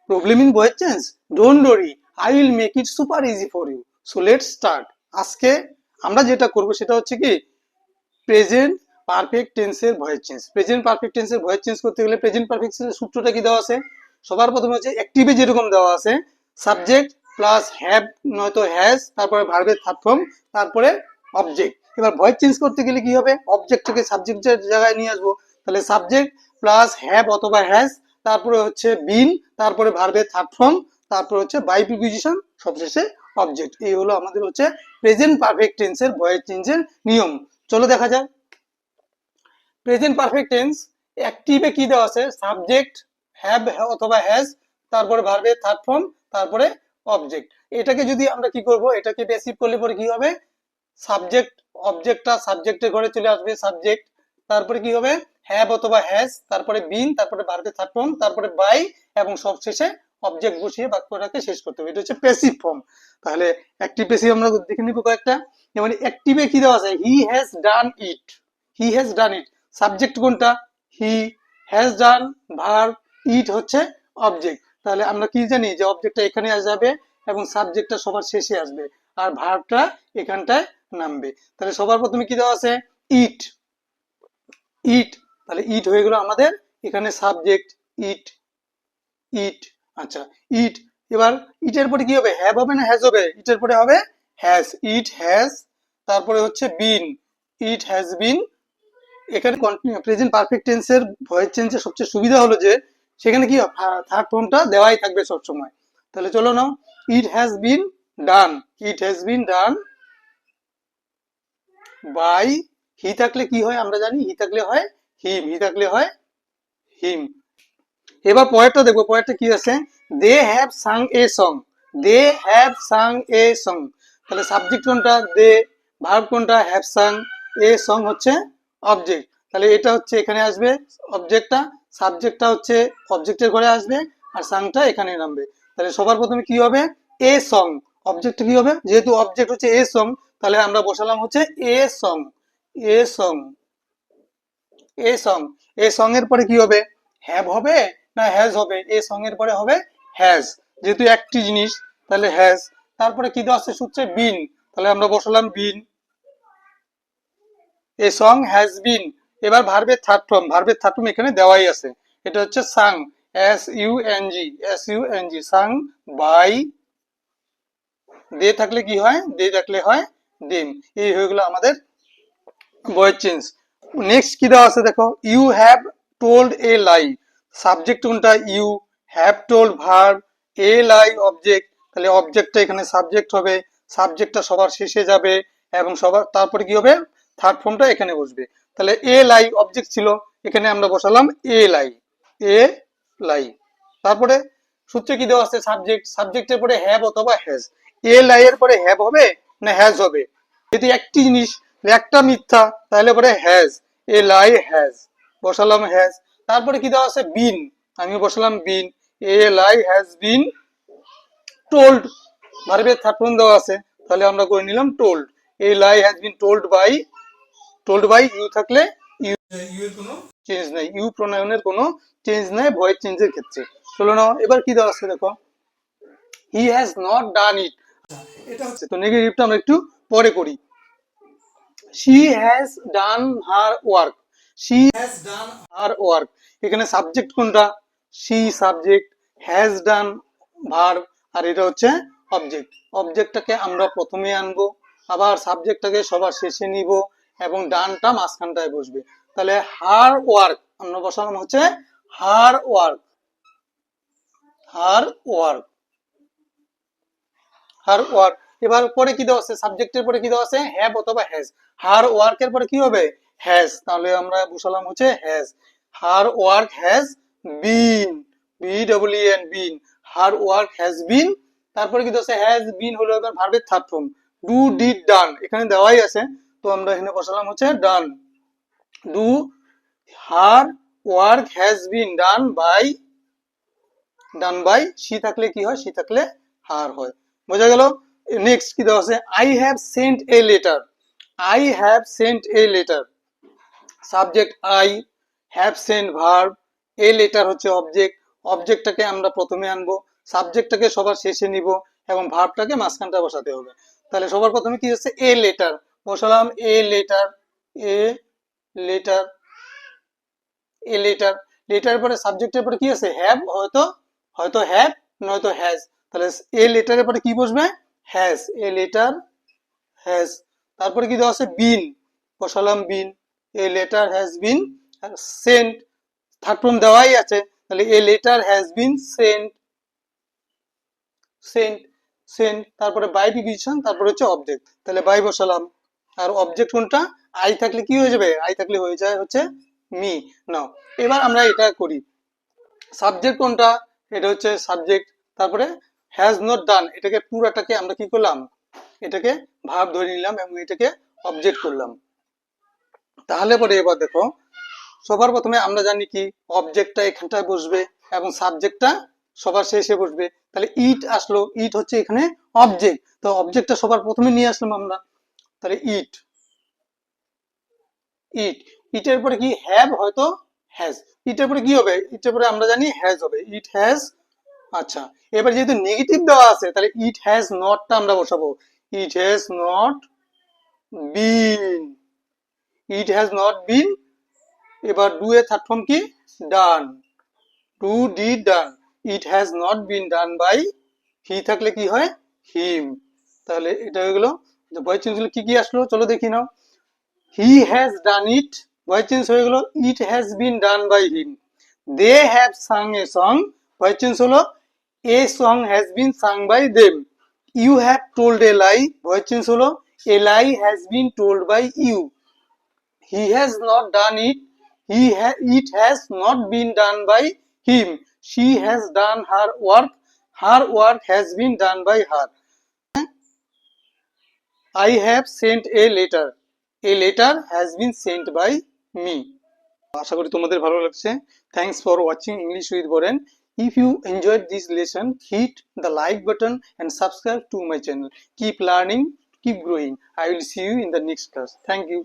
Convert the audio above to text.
Problem in voice change, don't worry, I will make it super easy for you. So let's start. আজকে আমরা যেটা করব সেটা হচ্ছে কি প্রেজেন্ট পারফেক্ট টেন্সের ভয়েস চেঞ্জ। প্রেজেন্ট পারফেক্ট টেন্সের ভয়েস চেঞ্জ করতে গেলে প্রেজেন্ট পারফেক্ট টেন্সের সূত্রটা কি দেওয়া আছে? সবার প্রথমে হচ্ছে অ্যাক্টিভে যেরকম দেওয়া আছে সাবজেক্ট প্লাস হ্যাভ নয়তো হ্যাজ, তারপরে ভার্বের থার্ড ফর্ম, তারপরে অবজেক্ট। এবার ভয়েস চেঞ্জ করতে গেলে কি হবে? অবজেক্টটাকে সাবজেক্টের জায়গায় নিয়ে আসবো। তাহলে সাবজেক্ট প্লাস হ্যাভ অথবা হ্যাজ, তারপরে হচ্ছে বিন, তারপরে ভার্বের থার্ড ফর্ম, তারপরে হচ্ছে বাই প্রিপোজিশন, সবশেষে অবজেক্ট। এই হলো আমাদের হচ্ছে প্রেজেন্ট পারফেক্ট টেন্সের ভয়েস চেঞ্জের নিয়ম। চলো দেখা যাক। প্রেজেন্ট পারফেক্ট টেন্স অ্যাক্টিভে কি দেওয়া আছে? সাবজেক্ট হ্যাভ অথবা হ্যাজ, তারপরে ভার্বের থার্ড ফর্ম, তারপরে অবজেক্ট। এটাকে যদি আমরা কি করব, এটাকে প্যাসিভ করলে পরে কি হবে? সাবজেক্ট অবজেক্টটা সাবজেক্টের ঘরে চলে আসবে, সাবজেক্ট, তারপরে কি হবে হ্যাভ অথবা হ্যাজ, তারপরে বিন, তারপরে ভার্বের থার্ড ফর্ম, তারপরে বাই, এবং সবশেষে অবজেক্ট বসিয়ে বাক্যটাকে শেষ করতে হবে। এটা হচ্ছে প্যাসিভ ফর্ম। তাহলে অ্যাক্টিভ প্যাসিভ আমরা দেখে নিব কয়েকটা। যেমন অ্যাক্টিভে কি দেওয়া আছে? হি has done it, he has done it, subject কোনটা? হি, হ্যাজ ডান ভার্ব, ইট হচ্ছে অবজেক্ট। তাহলে আমরা কি জানি যে অবজেক্টটা এখানে যাবে এবং সাবজেক্টটা সবার শেষে আসবে, আর ভার্বটা এখানটায় নামবে। তাহলে সবার প্রথমে কি দেওয়া আছে? ইট, ইট। তাহলে ইট হয়ে গেল আমাদের এখানে সাবজেক্ট, ইট, ইট। আচ্ছা, ইট। এবার ইটের পরে কি হবে? হ্যাভ হবে না হ্যাজ হবে? ইটের পরে হবে হ্যাজ, ইট হ্যাজ। তারপরে হচ্ছে বিন, ইট হ্যাজ বিন। এখানে প্রেজেন্ট পারফেক্ট টেন্সের ভয়েস চেঞ্জের সবচেয়ে সুবিধা হলো যে সেখানে কি থার্ড ফর্মটা দেওয়াই থাকবে সব সময়। তাহলে চলো now, it has been done, it has been done by. He থাকলে কি হয় আমরা জানি? হি থাকলে হয় হিম, হি থাকলে হয় হিম। এবার পরেরটা দেখবো, পরেরটা কি আছে? They have sung a song, they have sung a song. তাহলে সাবজেক্ট কোনটা? দে, ভার্ব কোনটা? হ্যাভ সাং, এ সং হচ্ছে অবজেক্ট। তাহলে এটা হচ্ছে এখানে আসবে অবজেক্টটা, সাবজেক্টটা হচ্ছে অবজেক্টের ঘরে আসবে, আর সাংটা এখানে নামবে। তাহলে সবার প্রথমে কি হবে? A song. অবজেক্ট কি হবে? যেহেতু অবজেক্ট হচ্ছে এ সং, তাহলে আমরা বসালাম হচ্ছে a song, a song, a song. A song এর পরে কি হবে? হ্যাভ হবে না হ্যাজ হবে? এ সং এর পরে হবে হ্যাজ, যেহেতু একটি জিনিস, তাহলে হ্যাজ। তারপরে কি দেওয়া আছে সূত্রে? বিন, তাহলে আমরা বসালাম been, A song has been. এবার ভার্বের থার্ড ফর্ম, ভার্বের থার্ড ফর্ম এখানে দেওয়াই আছে, এটা হচ্ছে sung, S U N G, S U N G, sung by. They থাকলে কি হয়? দে থাকলে হয় দেম। এই হয়ে গেল আমাদের ভয়েস চেঞ্জ। নেক্সট কি দেওয়া আছে দেখো, you have told a lie. Subject কোনটা? You, have told verb, a lie object. তাহলে অবজেক্টটা এখানে সাবজেক্ট হবে, সাবজেক্টটা সবার শেষে যাবে, এবং সবার তারপরে কি হবে? থার্ড ফর্মটা এখানে বসবে। তাহলে এ লাই অবজেক্ট ছিল, এখানে আমরা বসালাম এ লাই, এ লাই। তারপরে সূত্রে কি দেওয়া আছে? সাবজেক্ট, সাবজেক্টের পরে হ্যাভ অথবা হ্যাজ। এ লাই এর পরে হ্যাভ হবে না হ্যাজ হবে? যদি একটি জিনিস, একটা মিথ্যা, তাহলে পরে হ্যাজ, এ লাই হ্যাজ, বসালাম হ্যাজ। তারপরে কি দেওয়া আছে? বিন, আমি বসালাম been, a lie has been told. ভার্বের থার্ড ফর্ম দেওয়া আছে, তাহলে আমরা করে নিলাম told, a lie has been told by. Told by you থাকলে ইউ, ইউ এর কোনো চেঞ্জ নাই, ইউ প্রোনাউনের কোনো চেঞ্জ নাই ভয়েস চেঞ্জের ক্ষেত্রে। চলো না, এবার কি দেওয়া আছে দেখো, হি হ্যাজ নট ডান ইট। এটা হচ্ছে তো নেগেটিভটা আমরা একটু পরে করি। she has done her work, she has done her work। এখানে সাবজেক্ট কোনটা? she subject, has done verb, আর এটা হচ্ছে অবজেক্ট। অবজেক্টটাকে আমরা প্রথমে আনবো, আবার সাবজেক্টটাকে সবার শেষে নিব, এবং ডানটা মাঝখানটায় বসবে। তাহলে হার ওয়ার্ক আমরা বসালাম হচ্ছে her work, her work, her work. এবার পরে কি দেওয়া আছে? সাবজেক্টের পরে কি দেওয়া আছে? হ্যাভ অথবা হ্যাজ। হার ওয়ার্ক এর পরে কি হবে? হ্যাজ, তাহলে আমরা বসালাম হচ্ছে has, her work has been, B W N been, her work has been. তারপরে কি দেওয়া আছে? হ্যাজ বিন হলো এবার ভার্বের third form, do did done, এখানে দেওয়াই আছে, তো আমরা এখানে বসালাম হচ্ছে done, do. Her work has been done by, done by she থাকলে কি হয়? সি থাকলে হার হয়। বোঝা গেল? নেক্সট কি দেওয়া আছে? I have sent a letter, I have sent a letter. Subject I, have Saint verb, a letter হচ্ছে অবজেক্ট, অবজেক্টটাকে আমরা প্রথমে আনবো, সাবজেক্টটাকে সবার শেষে নিব এবং ভার্বটাকে মাঝখানটা বসাতে হবে। তাহলে সবার প্রথমে কি হচ্ছে, এ লেটার বসালাম, a letter, a letter, a letter. লেটারের পরে সাবজেক্টের পরে কি আছে, হ্যাভ, হয়তো হয়তো হ্যাভ নয়তো হ্যাজ। তাহলে এ লেটারের পরে কি বসবে, হ্যাজ, এ লেটার হ্যাজ। তারপরে কি দেওয়া আছে, বিন, বসালাম been, a letter has been sent, third form দেওয়াই আছে, তাহলে a letter has been sent, sent, sent. তারপরে বাই প্রিপজিশন, তারপরে হচ্ছে অবজেক্ট, তাহলে বাই বসালাম। আর অবজেক্ট কোনটা, আই থাকলে কি হয়ে যাবে, আই থাকলে হয়ে যায় হচ্ছে মি। নাও এবার আমরা এটা করি, সাবজেক্ট কোনটা, এটা হচ্ছে সাবজেক্ট। তারপরে হ্যাজ নট ডান, এটাকে পুরাটাকে আমরা কি করলাম, এটাকে ভার্ব ধরে নিলাম এবং এটাকে অবজেক্ট করলাম। তাহলে পরে এবার দেখো, সবার প্রথমে আমরা জানি কি অবজেক্টটা এখানটায় বসবে এবং সাবজেক্টটা সবার শেষে বসবে। তাহলে ইট আসলো, ইট হচ্ছে এখানে অবজেক্ট, তো অবজেক্টটা সবার প্রথমে নিয়ে আসলাম আমরা। তাহলে ইট, ইট, ইটের পরে কি হ্যাভ হয়তো হ্যাজ, ইটের পরে কি হবে, ইটের পরে আমরা জানি হ্যাজ হবে, ইট হ্যাজ। আচ্ছা, এবার যেহেতু নেগেটিভ দেওয়া আছে তাহলে ইট হ্যাজ নটটা আমরা বসাবো, it has not been, it has not been. এবার ডু এর থার্ড ফর্ম কি, done, do did done, it has not been done by he থাকলে কি হয়, হিম। তাহলে এটা হয়ে গেল, ভয়েস চেঞ্জ হলে কি কি আসলো চলো দেখি now. He has done it, voice change হয়ে গেল, it has been done by him. They have sung a song, voice change হলো, a song has been sung by them. You have told a lie, voice change হলো, a lie has been told by you. He has not done it, it has not been done by him. She has done her work has been done by her. I have sent a letter has been sent by me. আশা করি তোমাদের ভালো লাগছে। Thanks for watching English with Boren. If you enjoyed this lesson, hit the like button and subscribe to my channel. Keep learning, keep growing. I will see you in the next class. Thank you.